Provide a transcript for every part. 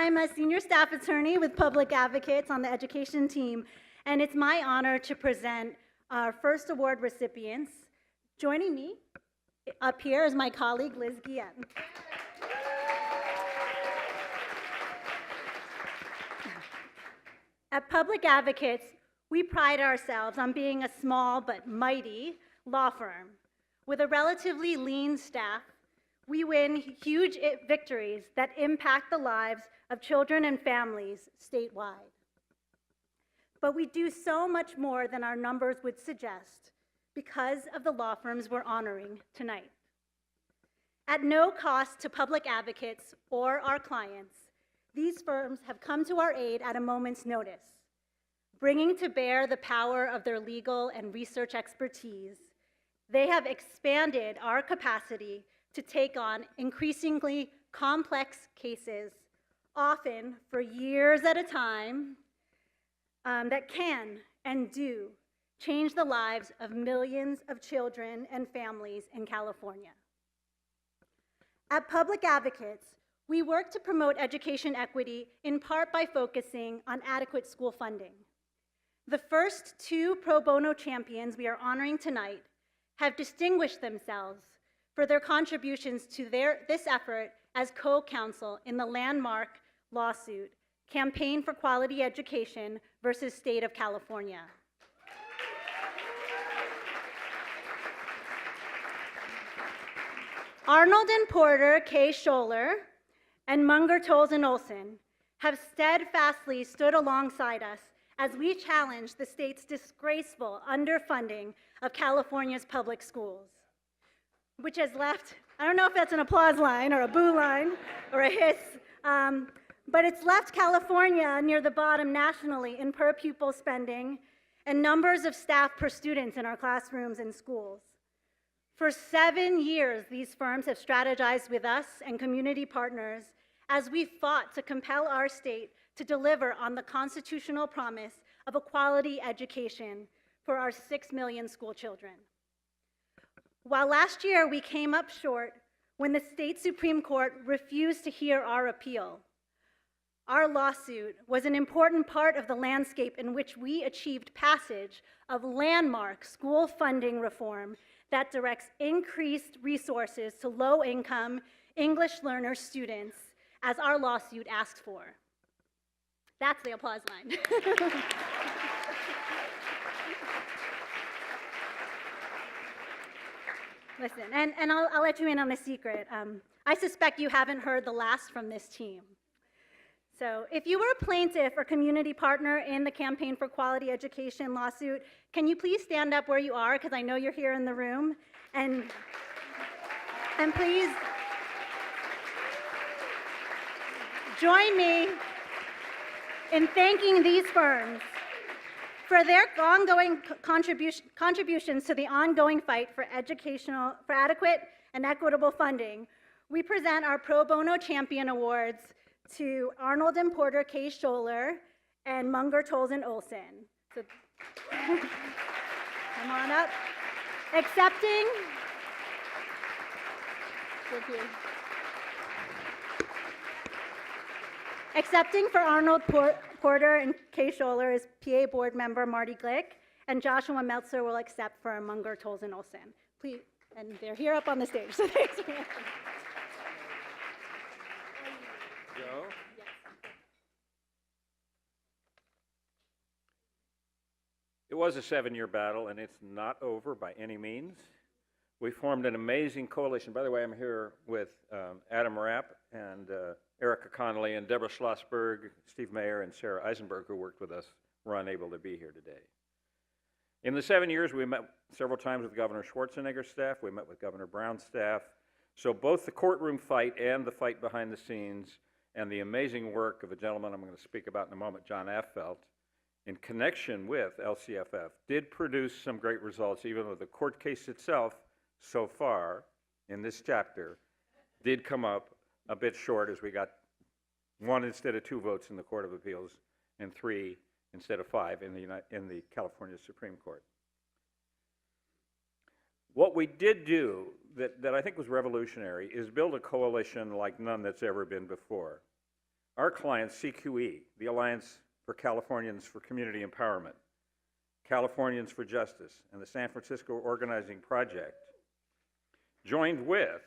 I'm a senior staff attorney with Public Advocates on the education team, and it's my honor to present our first award recipients. Joining me up here is my colleague, Liz Guillen. At Public Advocates, we pride ourselves on being a small but mighty law firm. With a relatively lean staff, we win huge victories that impact the lives of children and families statewide. But we do so much more than our numbers would suggest because of the law firms we're honoring tonight. At no cost to Public Advocates or our clients, these firms have come to our aid at a moment's notice, bringing to bear the power of their legal and research expertise. They have expanded our capacity to take on increasingly complex cases, often for years at a time, that can and do change the lives of millions of children and families in California. At Public Advocates, we work to promote education equity in part by focusing on adequate school funding. The first two Pro Bono Champions we are honoring tonight have distinguished themselves for their contributions to this effort as co-counsel in the landmark lawsuit, Campaign for Quality Education versus State of California. Arnold and Porter, Kaye, Scholer, and Munger, and Olson have steadfastly stood alongside us as we challenge the state's disgraceful underfunding of California's public schools, which has left, I don't know if that's an applause line or a boo line or a hiss, but it's left California near the bottom nationally in per pupil spending and numbers of staff per students in our classrooms and schools. For 7 years, these firms have strategized with us and community partners as we fought to compel our state to deliver on the constitutional promise of a quality education for our 6 million school children. While last year we came up short when the state Supreme Court refused to hear our appeal, our lawsuit was an important part of the landscape in which we achieved passage of landmark school funding reform that directs increased resources to low-income English learner students, as our lawsuit asks for. That's the applause line. Listen, and I'll let you in on a secret. I suspect you haven't heard the last from this team. So if you were a plaintiff or community partner in the Campaign for Quality Education lawsuit, can you please stand up where you are, because I know you're here in the room, and please join me in thanking these firms for their ongoing contributions to the ongoing fight for adequate and equitable funding. We present our Pro Bono Champion Awards to Arnold and Porter, Kaye, Scholer, and Munger, and Olson. So, come on up. Accepting. Thank you. Accepting for Arnold Porter and Kaye, Scholer is PA board member Marty Glick, and Joshua Meltzer will accept for Munger, and Olson. Please, and they're here up on the stage, so thanks for that. Joe? Yes. It was a 7-year battle, and it's not over by any means. We formed an amazing coalition. By the way, I'm here with Adam Rapp and Erica Connolly and Deborah Schlossberg, Steve Mayer, and Sarah Eisenberg, who worked with us, were unable to be here today. In the 7 years, we met several times with Governor Schwarzenegger's staff. We met with Governor Brown's staff. So both the courtroom fight and the fight behind the scenes and the amazing work of a gentleman I'm going to speak about in a moment, John Affelt, in connection with LCFF, did produce some great results, even though the court case itself, so far, in this chapter, did come up a bit short, as we got 1 instead of 2 votes in the Court of Appeals and 3 instead of 5 in the California Supreme Court. What we did do that I think was revolutionary is build a coalition like none that's ever been before. our clients, CQE, the Alliance for Californians for Community Empowerment, Californians for Justice, and the San Francisco Organizing Project, joined with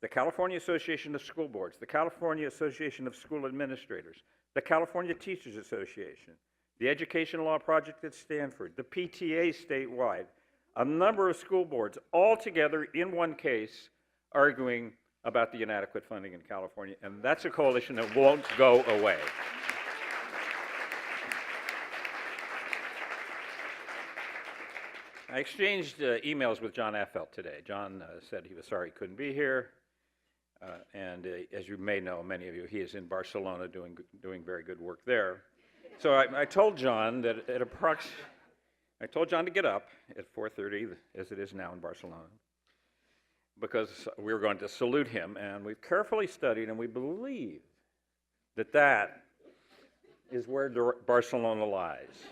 the California Association of School Boards, the California Association of School Administrators, the California Teachers Association, the Education Law Project at Stanford, the PTA statewide, a number of school boards, all together in one case, arguing about the inadequate funding in California, and that's a coalition that won't go away. I exchanged emails with John Affelt today. John said he was sorry he couldn't be here, and as you may know, many of you, he is in Barcelona doing very good work there. So I told John that I told John to get up at 4:30, as it is now in Barcelona, because we were going to salute him, and we've carefully studied, and we believe that that is where Barcelona lies.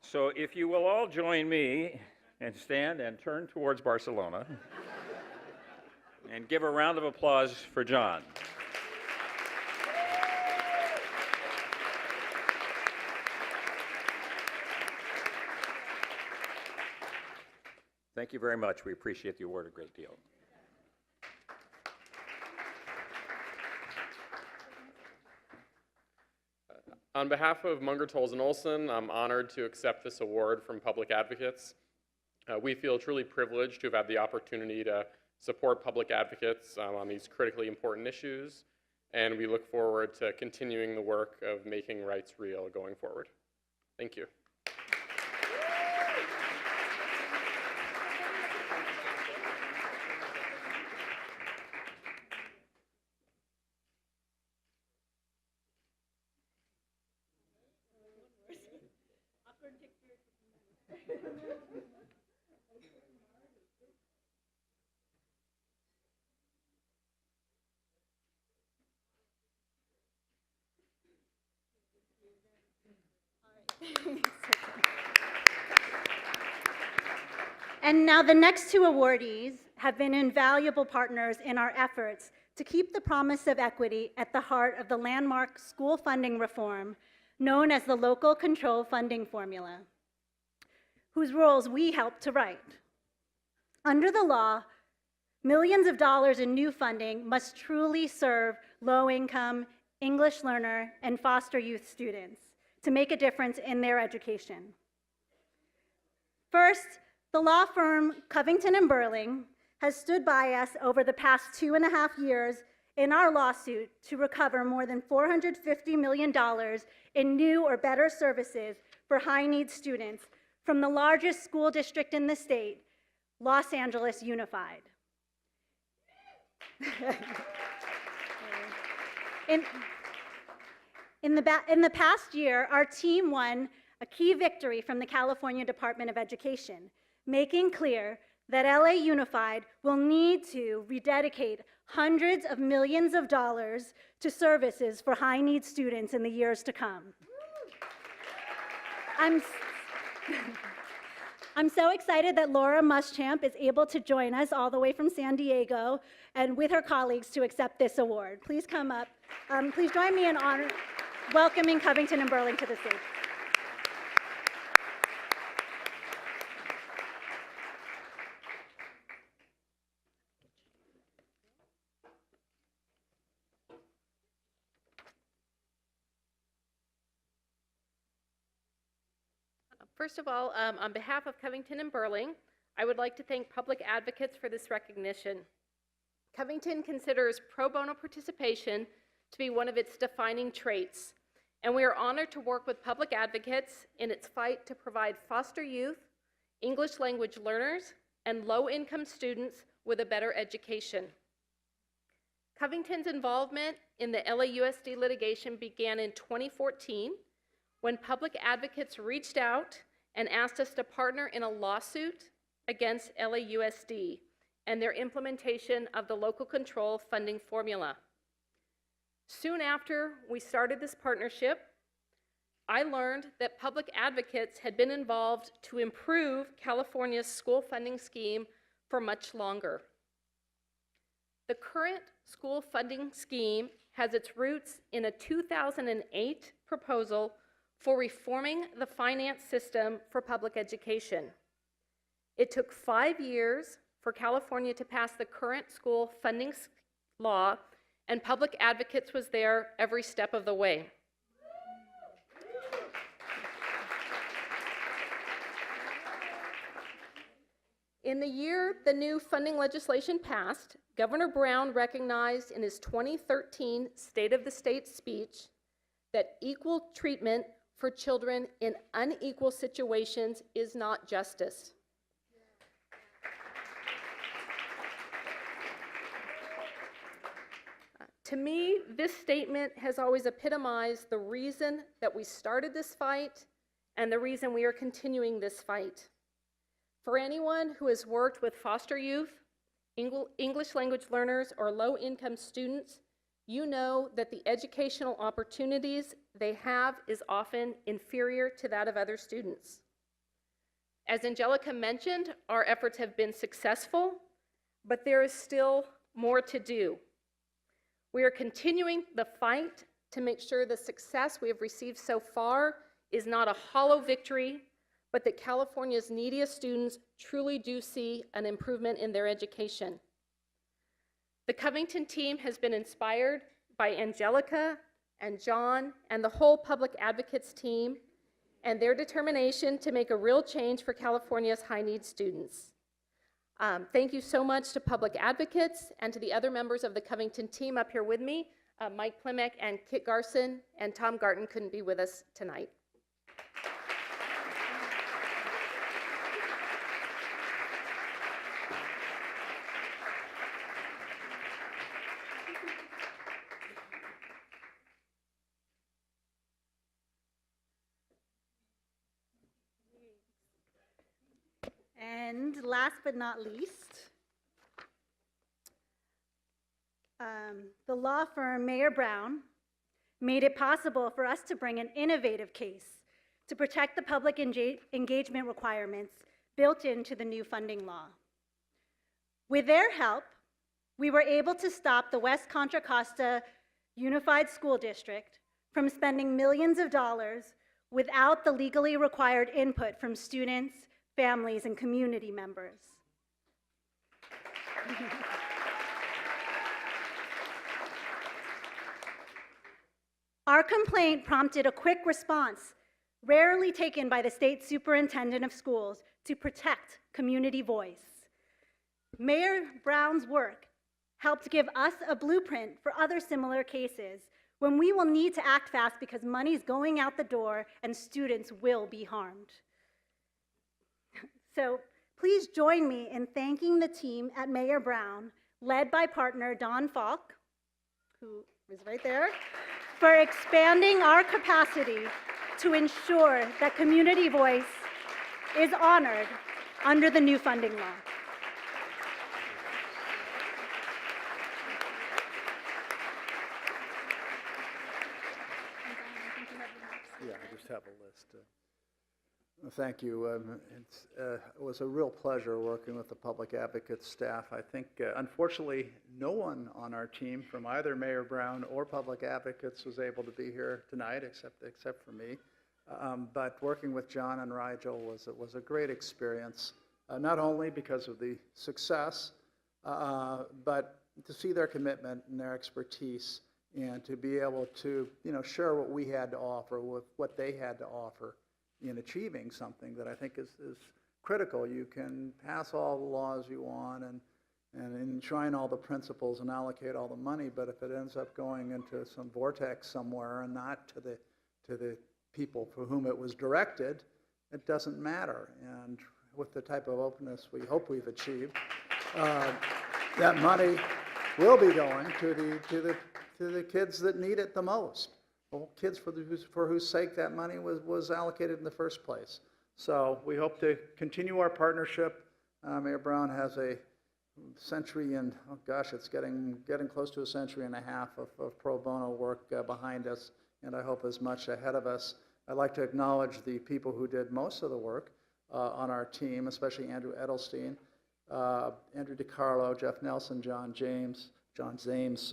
So if you will all join me and stand and turn towards Barcelona and give a round of applause for John. Thank you very much. We appreciate the award a great deal. On behalf of Munger, Tolles, and Olson, I'm honored to accept this award from Public Advocates. We feel truly privileged to have had the opportunity to support public advocates on these critically important issues, and we look forward to continuing the work of making rights real going forward. Thank you. And now the next two awardees have been invaluable partners in our efforts to keep the promise of equity at the heart of the landmark school funding reform known as the Local Control Funding Formula, whose rules we helped to write. Under the law, millions of dollars in new funding must truly serve low-income, English learner, and foster youth students to make a difference in their education. First, the law firm Covington Burling has stood by us over the past 2.5 years in our lawsuit to recover more than $450 million in new or better services for high-need students from the largest school district in the state, Los Angeles Unified. In the past year, our team won a key victory from the California Department of Education, making clear that LA Unified will need to rededicate hundreds of millions of dollars to services for high-need students in the years to come. I'm so excited that Laura Muschamp is able to join us all the way from San Diego and with her colleagues to accept this award. Please come up. Please join me in welcoming Covington and Burling to the stage. First of all, on behalf of Covington and Burling, I would like to thank Public Advocates for this recognition. Covington considers pro bono participation to be one of its defining traits, and we are honored to work with Public Advocates in its fight to provide foster youth, English language learners, and low-income students with a better education. Covington's involvement in the LAUSD litigation began in 2014 when Public Advocates reached out and asked us to partner in a lawsuit against LAUSD and their implementation of the local control funding formula. Soon after we started this partnership, I learned that Public Advocates had been involved to improve California's school funding scheme for much longer. The current school funding scheme has its roots in a 2008 proposal for reforming the finance system for public education. It took 5 years for California to pass the current school funding law, and Public Advocates was there every step of the way. In the year the new funding legislation passed, Governor Brown recognized in his 2013 State of the State speech that equal treatment for children in unequal situations is not justice. To me, this statement has always epitomized the reason that we started this fight and the reason we are continuing this fight. For anyone who has worked with foster youth, English language learners, or low-income students, you know that the educational opportunities they have is often inferior to that of other students. As Angelica mentioned, our efforts have been successful, but there is still more to do. We are continuing the fight to make sure the success we have received so far is not a hollow victory, but that California's neediest students truly do see an improvement in their education. The Covington team has been inspired by Angelica and John and the whole Public Advocates team and their determination to make a real change for California's high-need students. Thank you so much to Public Advocates and to the other members of the Covington team up here with me. Mike Plimek and Kit Garson and Tom Garten couldn't be with us tonight. And last but not least, the law firm Mayer Brown made it possible for us to bring an innovative case to protect the public engagement requirements built into the new funding law. With their help, we were able to stop the West Contra Costa Unified School District from spending millions of dollars without the legally required input from students, families, and community members. Our complaint prompted a quick response, rarely taken by the state superintendent of schools, to protect community voice. Mayor Brown's work helped give us a blueprint for other similar cases when we will need to act fast because money's going out the door and students will be harmed. So please join me in thanking the team at Mayer Brown, led by partner Don Falk, who is right there, for expanding our capacity to ensure that community voice is honored under the new funding law. Yeah, I just have a list. Thank you. It was a real pleasure working with the Public Advocates staff. I think, unfortunately, no one on our team from either Mayer Brown or Public Advocates was able to be here tonight, except for me. But working with John and Rigel was a great experience, not only because of the success, but to see their commitment and their expertise, and to be able to, share what we had to offer with what they had to offer in achieving something that I think is critical. You can pass all the laws you want and enshrine all the principles and allocate all the money, but if it ends up going into some vortex somewhere and not to the people for whom it was directed, it doesn't matter. And with the type of openness we hope we've achieved, that money will be going to the kids that need it the most. Well, kids for whose sake that money was allocated in the first place. So we hope to continue our partnership. Mayor Brown has a century and, oh gosh, it's getting close to a century and a half of pro bono work behind us, and I hope as much ahead of us. I'd like to acknowledge the people who did most of the work on our team, especially Andrew Edelstein, Andrew DiCarlo, Jeff Nelson, John James, John Zames,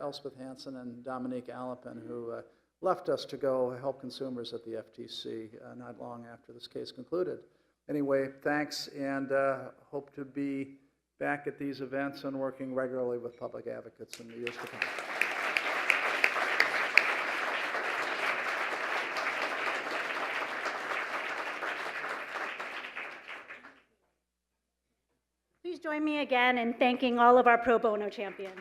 Elspeth Hansen and Dominique Allepin, who left us to go help consumers at the FTC not long after this case concluded. Anyway, thanks, and hope to be back at these events and working regularly with public advocates in the years to come. Please join me again in thanking all of our pro bono champions.